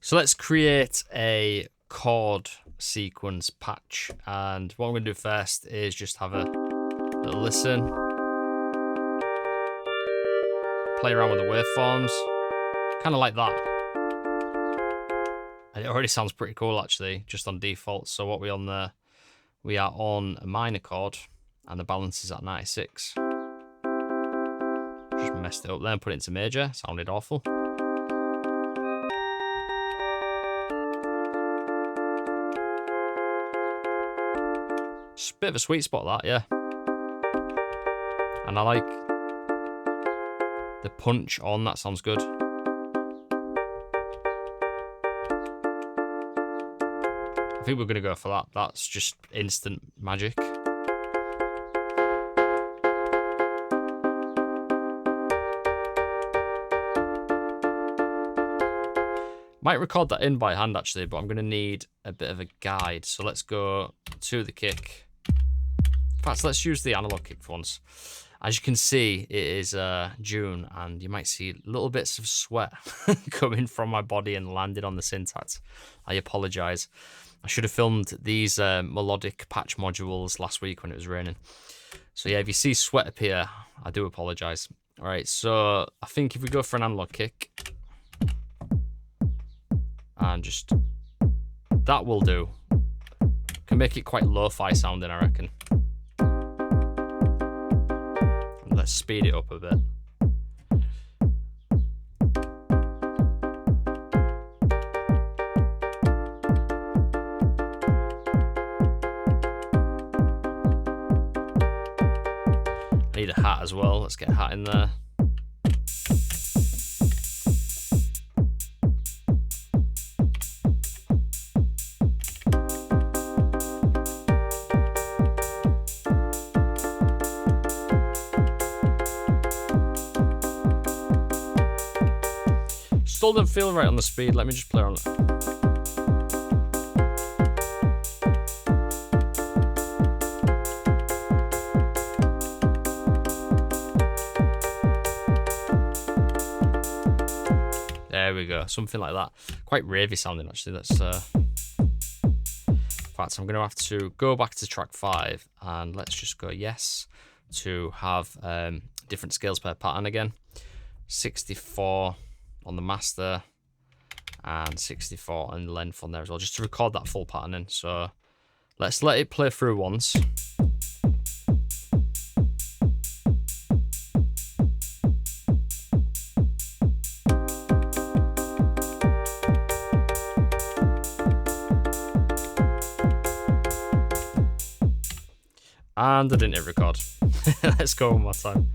So let's create a chord sequence patch, and what I'm going to do first is just have a little listen, play around with the waveforms, kind of like that. And it already sounds pretty cool actually, just on default. So what we on there? We are on a minor chord, and the balance is at 96. Just messed it up there and put it into major. Sounded awful. Just a bit of a sweet spot, that, yeah. And I like the punch on, that sounds good. I think we're going to go for that. That's just instant magic. Might record that in by hand actually, but I'm going to need a bit of a guide. So let's go to the kick. In fact, let's use the analog kick for once. As you can see, it is June, and you might see little bits of sweat coming from my body and landing on the Syntakt. I apologise. I should have filmed these melodic patch modules last week when it was raining. So yeah, if you see sweat appear, I do apologise. All right, so I think if we go for an analog kick, and just that will do. Can make it quite lo-fi sounding, I reckon. Let's speed it up a bit. I need a hat as well. Let's get a hat in there. Still don't feel right on the speed. Let me just play on it. There we go. Something like that. Quite ravey sounding actually. Let's in fact, I'm going to have to go back to track 5 and let's just go yes to have different scales per pattern again. 64 on the master and 64 on the length on there as well, just to record that full pattern in. So let's let it play through once. And I didn't hit record. Let's go one more time.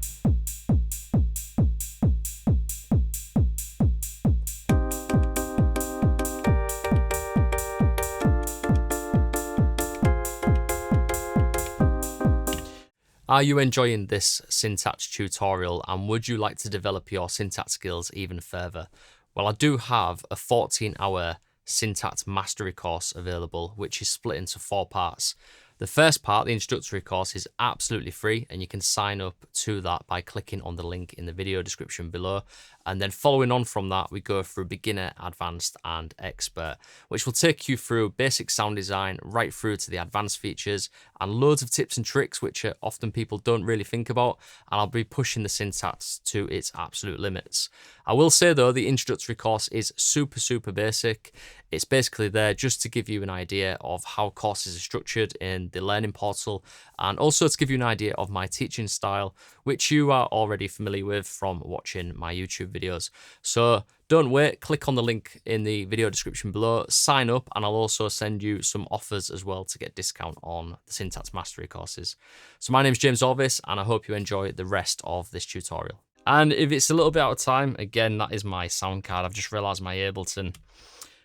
Are you enjoying this Syntakt tutorial, and would you like to develop your Syntakt skills even further? Well, I do have a 14-hour Syntakt Mastery course available, which is split into 4 parts. The first part, the introductory course, is absolutely free, and you can sign up to that by clicking on the link in the video description below. And then following on from that, we go through beginner, advanced, and expert, which will take you through basic sound design right through to the advanced features and loads of tips and tricks, which often people don't really think about. And I'll be pushing the Syntakt to its absolute limits. I will say though, the introductory course is super basic. It's basically there just to give you an idea of how courses are structured in the learning portal, and also to give you an idea of my teaching style, which you are already familiar with from watching my YouTube videos. So don't wait, click on the link in the video description below, sign up, and I'll also send you some offers as well to get discount on the Syntakt Mastery courses. So my name's James Orvis, and I hope you enjoy the rest of this tutorial. And if it's a little bit out of time, again, that is my sound card. I've just realized my Ableton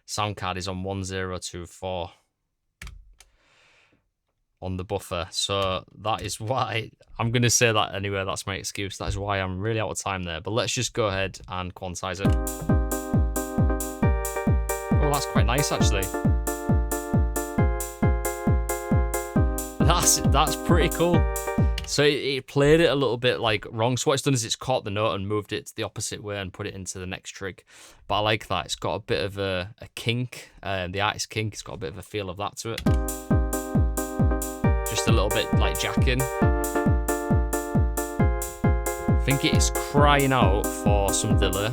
sound card is on 1024 on the buffer, so that is why I'm going to say that anyway. That's my excuse. That is why I'm really out of time there. But let's just go ahead and quantize it. Oh, that's quite nice actually. That's pretty cool. So it played it a little bit like wrong. So what it's done is it's caught the note and moved it the opposite way and put it into the next trig. But I like that. It's got a bit of a kink, the artist kink. It's got a bit of a feel of that to it. Just a little bit like jacking. I think it is crying out for some delay.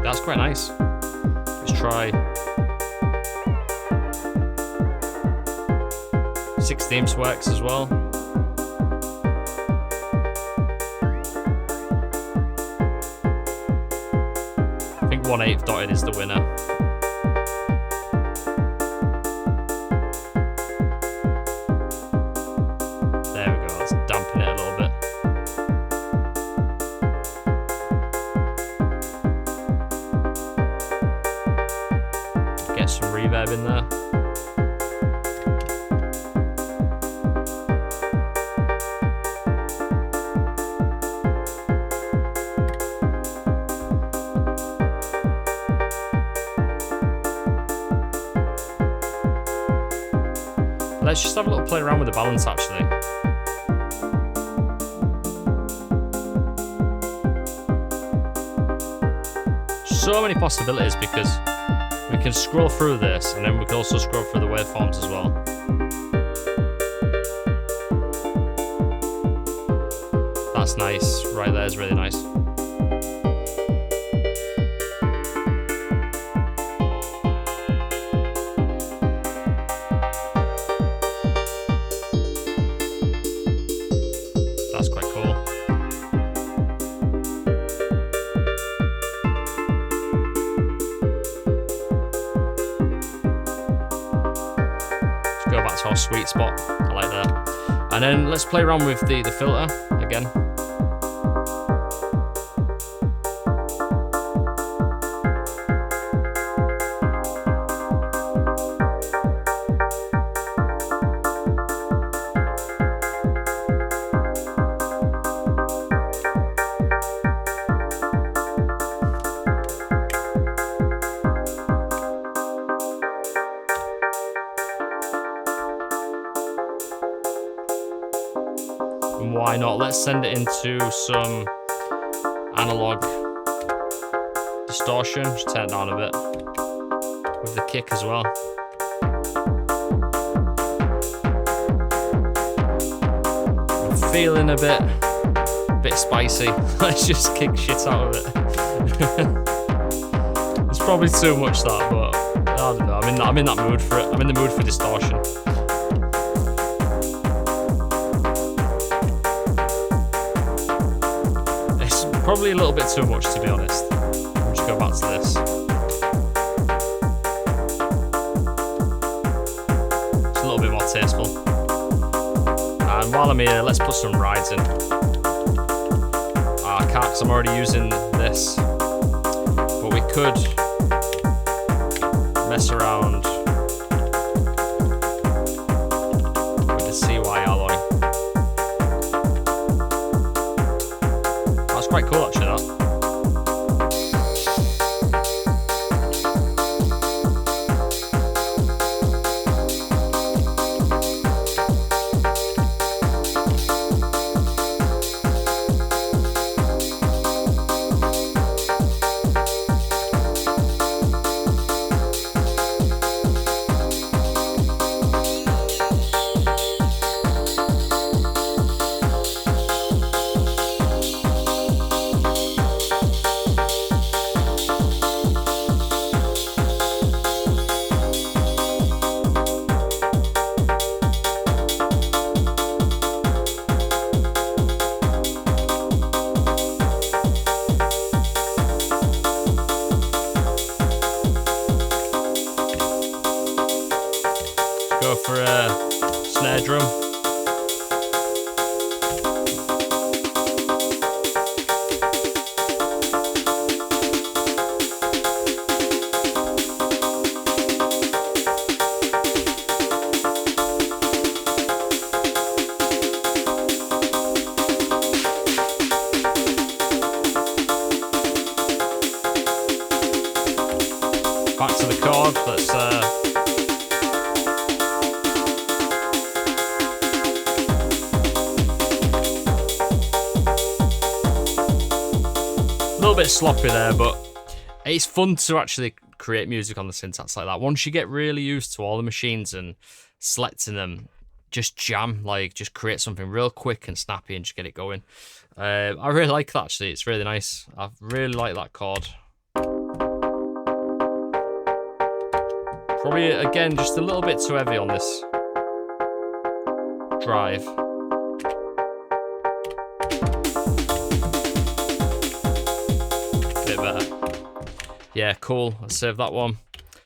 That's quite nice. Let's try 16ths works as well. I think 1/8 dotted is the winner. There we go, let's dampen it a little bit. Get some reverb in there. Let's just have a little play around with the balance actually. So many possibilities because we can scroll through this and then we can also scroll through the waveforms as well. That's nice, right there is really nice. That's quite cool. Let's go back to our sweet spot. I like that. And then let's play around with the filter again. And why not? Let's send it into some analog distortion. Just turn it down a bit with the kick as well. I'm feeling a bit spicy. Let's just kick shit out of it. It's probably too much that, but I don't know. I'm in that mood for it. I'm in the mood for distortion. Probably a little bit too much, to be honest. I'll just go back to this. It's a little bit more tasteful. And while I'm here, let's put some rides in. I can't because I'm already using this. But we could mess around with the CY alloy. That's quite cool actually, that. Go for a snare drum. to the chord. Let's a little bit sloppy there, but it's fun to actually create music on the Syntakt like that. Once you get really used to all the machines and selecting them, just jam, like just create something real quick and snappy and just get it going. I really like that actually, it's really nice. I really like that chord. Probably, again, just a little bit too heavy on this drive. Bit better. Yeah, cool. Let's save that one.